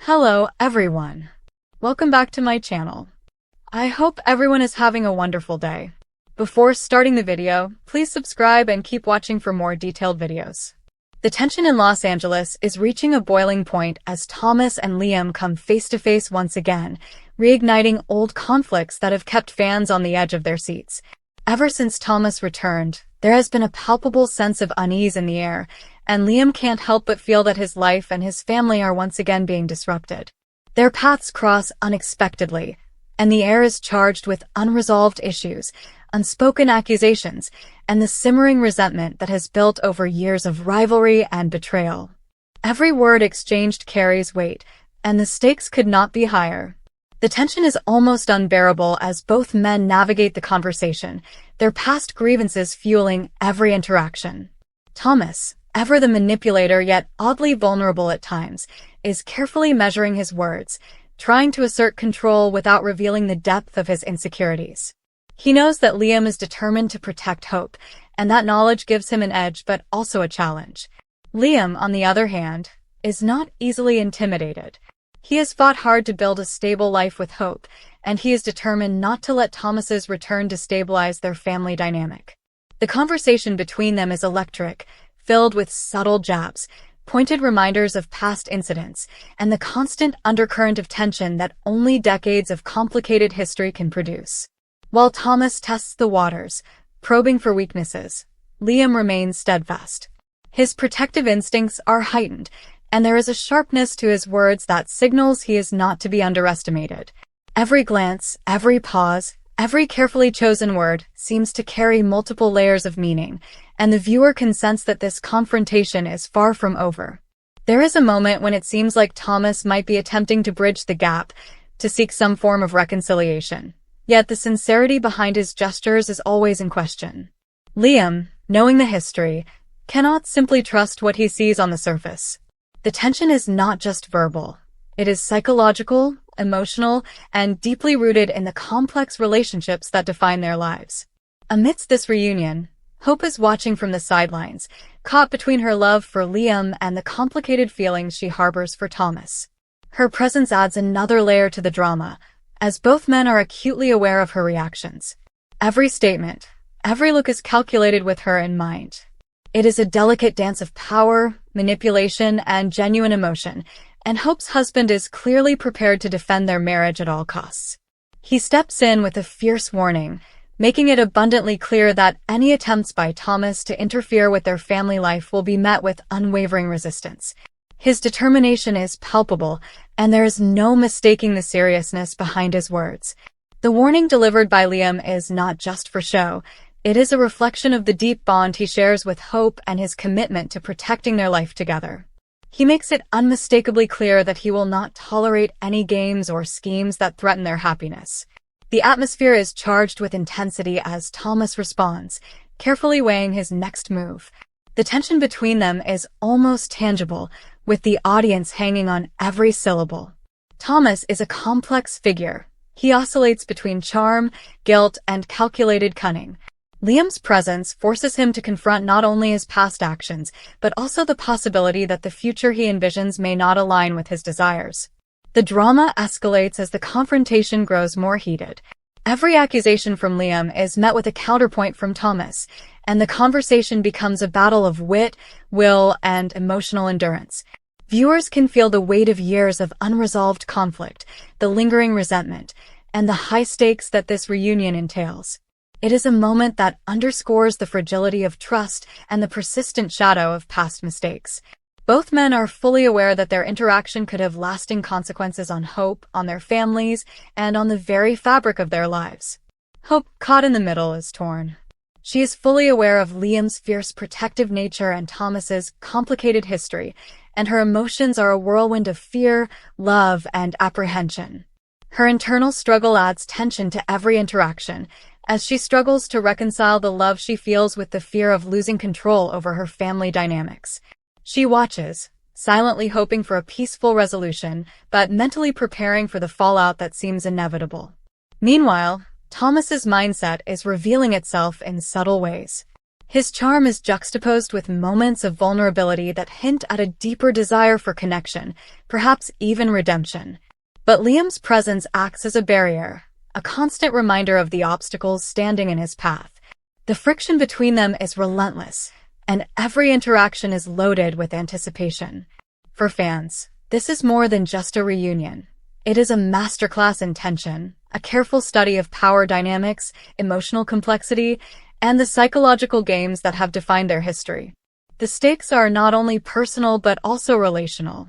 Hello everyone. Welcome back to my channel. I hope everyone is having a wonderful day. Before starting the video, please subscribe and keep watching for more detailed videos. The tension in Los Angeles is reaching a boiling point as Thomas and Liam come face to face once again, reigniting old conflicts that have kept fans on the edge of their seats. Ever since Thomas returned, there has been a palpable sense of unease in the air, and Liam can't help but feel that his life and his family are once again being disrupted. Their paths cross unexpectedly, and the air is charged with unresolved issues, unspoken accusations, and the simmering resentment that has built over years of rivalry and betrayal. Every word exchanged carries weight, and the stakes could not be higher. The tension is almost unbearable as both men navigate the conversation, their past grievances fueling every interaction. Thomas, ever the manipulator yet oddly vulnerable at times, is carefully measuring his words, trying to assert control without revealing the depth of his insecurities. He knows that Liam is determined to protect Hope, and that knowledge gives him an edge but also a challenge. Liam, on the other hand, is not easily intimidated. He has fought hard to build a stable life with Hope, and he is determined not to let Thomas's return destabilize their family dynamic. The conversation between them is electric, filled with subtle jabs, pointed reminders of past incidents, and the constant undercurrent of tension that only decades of complicated history can produce. While Thomas tests the waters, probing for weaknesses, Liam remains steadfast. His protective instincts are heightened, and there is a sharpness to his words that signals he is not to be underestimated. Every glance, every pause, every carefully chosen word seems to carry multiple layers of meaning, and the viewer can sense that this confrontation is far from over. There is a moment when it seems like Thomas might be attempting to bridge the gap, to seek some form of reconciliation. Yet the sincerity behind his gestures is always in question. Liam, knowing the history, cannot simply trust what he sees on the surface. The tension is not just verbal. It is psychological, emotional, and deeply rooted in the complex relationships that define their lives. Amidst this reunion, Hope is watching from the sidelines, caught between her love for Liam and the complicated feelings she harbors for Thomas. Her presence adds another layer to the drama, as both men are acutely aware of her reactions. Every statement, every look is calculated with her in mind. It is a delicate dance of power, manipulation, and genuine emotion, and Hope's husband is clearly prepared to defend their marriage at all costs. He steps in with a fierce warning, making it abundantly clear that any attempts by Thomas to interfere with their family life will be met with unwavering resistance. His determination is palpable, and there is no mistaking the seriousness behind his words. The warning delivered by Liam is not just for show. It is a reflection of the deep bond he shares with Hope and his commitment to protecting their life together. He makes it unmistakably clear that he will not tolerate any games or schemes that threaten their happiness. The atmosphere is charged with intensity as Thomas responds, carefully weighing his next move. The tension between them is almost tangible, with the audience hanging on every syllable. Thomas is a complex figure. He oscillates between charm, guilt, and calculated cunning. Liam's presence forces him to confront not only his past actions, but also the possibility that the future he envisions may not align with his desires. The drama escalates as the confrontation grows more heated. Every accusation from Liam is met with a counterpoint from Thomas, and the conversation becomes a battle of wit, will, and emotional endurance. Viewers can feel the weight of years of unresolved conflict, the lingering resentment, and the high stakes that this reunion entails. It is a moment that underscores the fragility of trust and the persistent shadow of past mistakes. Both men are fully aware that their interaction could have lasting consequences on Hope, on their families, and on the very fabric of their lives. Hope, caught in the middle, is torn. She is fully aware of Liam's fierce protective nature and Thomas's complicated history, and her emotions are a whirlwind of fear, love, and apprehension. Her internal struggle adds tension to every interaction, as she struggles to reconcile the love she feels with the fear of losing control over her family dynamics. She watches, silently hoping for a peaceful resolution, but mentally preparing for the fallout that seems inevitable. Meanwhile, Thomas's mindset is revealing itself in subtle ways. His charm is juxtaposed with moments of vulnerability that hint at a deeper desire for connection, perhaps even redemption. But Liam's presence acts as a barrier, a constant reminder of the obstacles standing in his path. The friction between them is relentless, and every interaction is loaded with anticipation. For fans, this is more than just a reunion. It is a masterclass in tension, a careful study of power dynamics, emotional complexity, and the psychological games that have defined their history. The stakes are not only personal but also relational.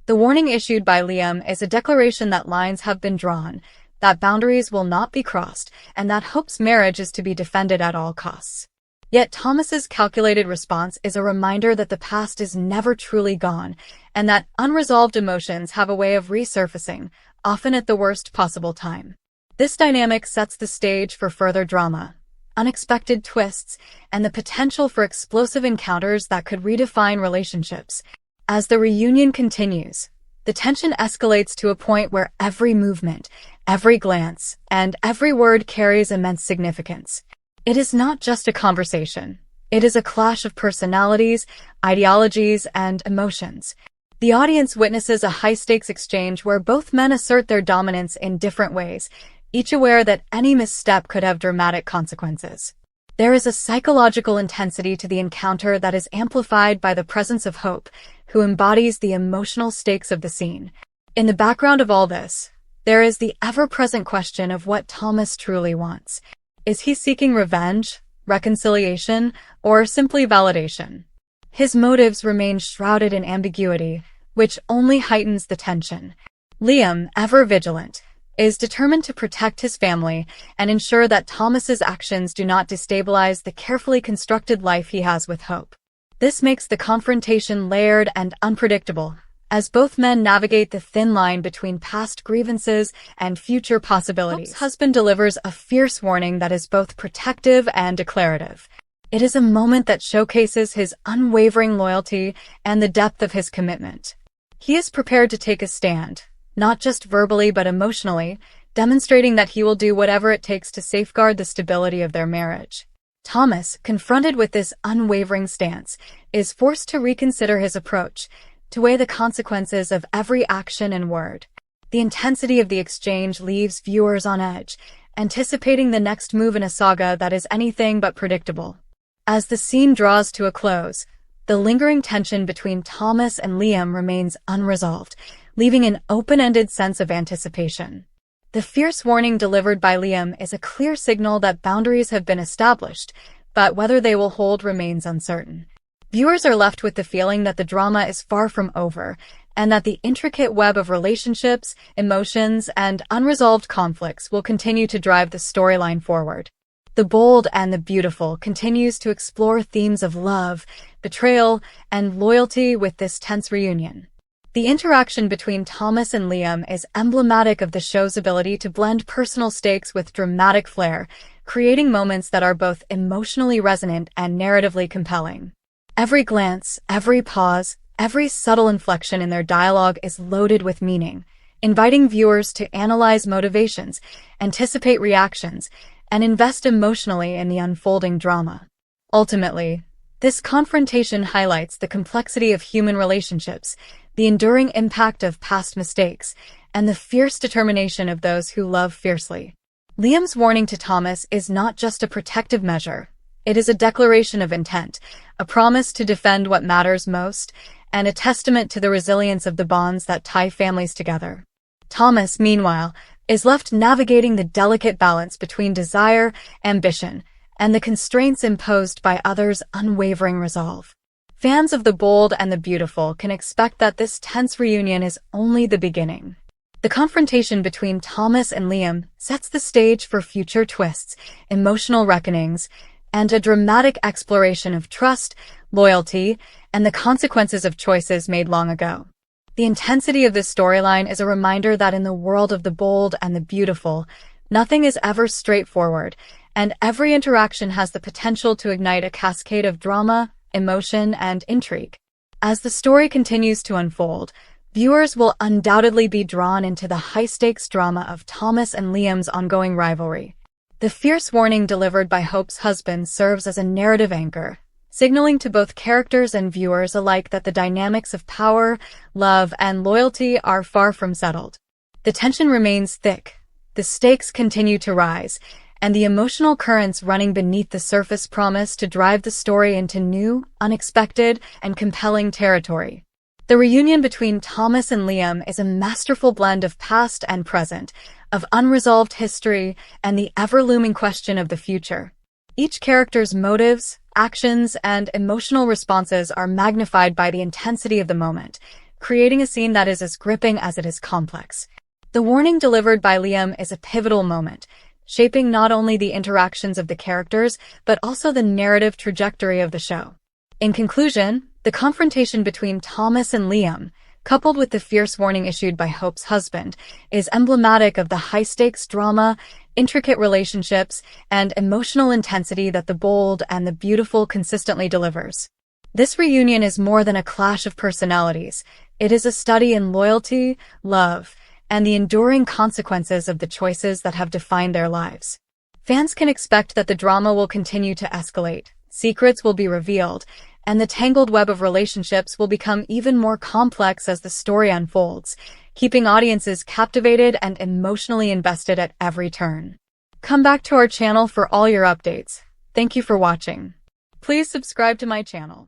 The warning issued by Liam is a declaration that lines have been drawn, that boundaries will not be crossed, and that Hope's marriage is to be defended at all costs. Yet Thomas's calculated response is a reminder that the past is never truly gone, and that unresolved emotions have a way of resurfacing, often at the worst possible time. This dynamic sets the stage for further drama, unexpected twists, and the potential for explosive encounters that could redefine relationships. As the reunion continues, the tension escalates to a point where every movement, every glance, and every word carries immense significance. It is not just a conversation. It is a clash of personalities, ideologies, and emotions. The audience witnesses a high-stakes exchange where both men assert their dominance in different ways, each aware that any misstep could have dramatic consequences. There is a psychological intensity to the encounter that is amplified by the presence of Hope, who embodies the emotional stakes of the scene. In the background of all this, there is the ever-present question of what Thomas truly wants. Is he seeking revenge, reconciliation, or simply validation? His motives remain shrouded in ambiguity, which only heightens the tension. Liam, ever vigilant, is determined to protect his family and ensure that Thomas's actions do not destabilize the carefully constructed life he has with Hope. This makes the confrontation layered and unpredictable, as both men navigate the thin line between past grievances and future possibilities. Hope's husband delivers a fierce warning that is both protective and declarative. It is a moment that showcases his unwavering loyalty and the depth of his commitment. He is prepared to take a stand, not just verbally but emotionally, demonstrating that he will do whatever it takes to safeguard the stability of their marriage. Thomas, confronted with this unwavering stance, is forced to reconsider his approach, to weigh the consequences of every action and word. The intensity of the exchange leaves viewers on edge, anticipating the next move in a saga that is anything but predictable. As the scene draws to a close, the lingering tension between Thomas and Liam remains unresolved, leaving an open-ended sense of anticipation. The fierce warning delivered by Liam is a clear signal that boundaries have been established, but whether they will hold remains uncertain. Viewers are left with the feeling that the drama is far from over, and that the intricate web of relationships, emotions, and unresolved conflicts will continue to drive the storyline forward. The Bold and the Beautiful continues to explore themes of love, betrayal, and loyalty with this tense reunion. The interaction between Thomas and Liam is emblematic of the show's ability to blend personal stakes with dramatic flair, creating moments that are both emotionally resonant and narratively compelling. Every glance, every pause, every subtle inflection in their dialogue is loaded with meaning, inviting viewers to analyze motivations, anticipate reactions, and invest emotionally in the unfolding drama. Ultimately, this confrontation highlights the complexity of human relationships, the enduring impact of past mistakes, and the fierce determination of those who love fiercely. Liam's warning to Thomas is not just a protective measure. It is a declaration of intent, a promise to defend what matters most, and a testament to the resilience of the bonds that tie families together. Thomas, meanwhile, is left navigating the delicate balance between desire, ambition, and the constraints imposed by others' unwavering resolve. Fans of The Bold and the Beautiful can expect that this tense reunion is only the beginning. The confrontation between Thomas and Liam sets the stage for future twists, emotional reckonings, and a dramatic exploration of trust, loyalty, and the consequences of choices made long ago. The intensity of this storyline is a reminder that in the world of The Bold and the Beautiful, nothing is ever straightforward, and every interaction has the potential to ignite a cascade of drama, emotion, and intrigue. As the story continues to unfold, viewers will undoubtedly be drawn into the high-stakes drama of Thomas and Liam's ongoing rivalry. The fierce warning delivered by Hope's husband serves as a narrative anchor, signaling to both characters and viewers alike that the dynamics of power, love, and loyalty are far from settled. The tension remains thick, the stakes continue to rise, and the emotional currents running beneath the surface promise to drive the story into new, unexpected, and compelling territory. The reunion between Thomas and Liam is a masterful blend of past and present, of unresolved history, and the ever-looming question of the future. Each character's motives, actions, and emotional responses are magnified by the intensity of the moment, creating a scene that is as gripping as it is complex. The warning delivered by Liam is a pivotal moment, shaping not only the interactions of the characters, but also the narrative trajectory of the show. In conclusion, the confrontation between Thomas and Liam, coupled with the fierce warning issued by Hope's husband, is emblematic of the high-stakes drama, intricate relationships, and emotional intensity that The Bold and the Beautiful consistently delivers. This reunion is more than a clash of personalities. It is a study in loyalty, love, and the enduring consequences of the choices that have defined their lives. Fans can expect that the drama will continue to escalate, secrets will be revealed, and the tangled web of relationships will become even more complex as the story unfolds, keeping audiences captivated and emotionally invested at every turn. Come back to our channel for all your updates. Thank you for watching. Please subscribe to my channel.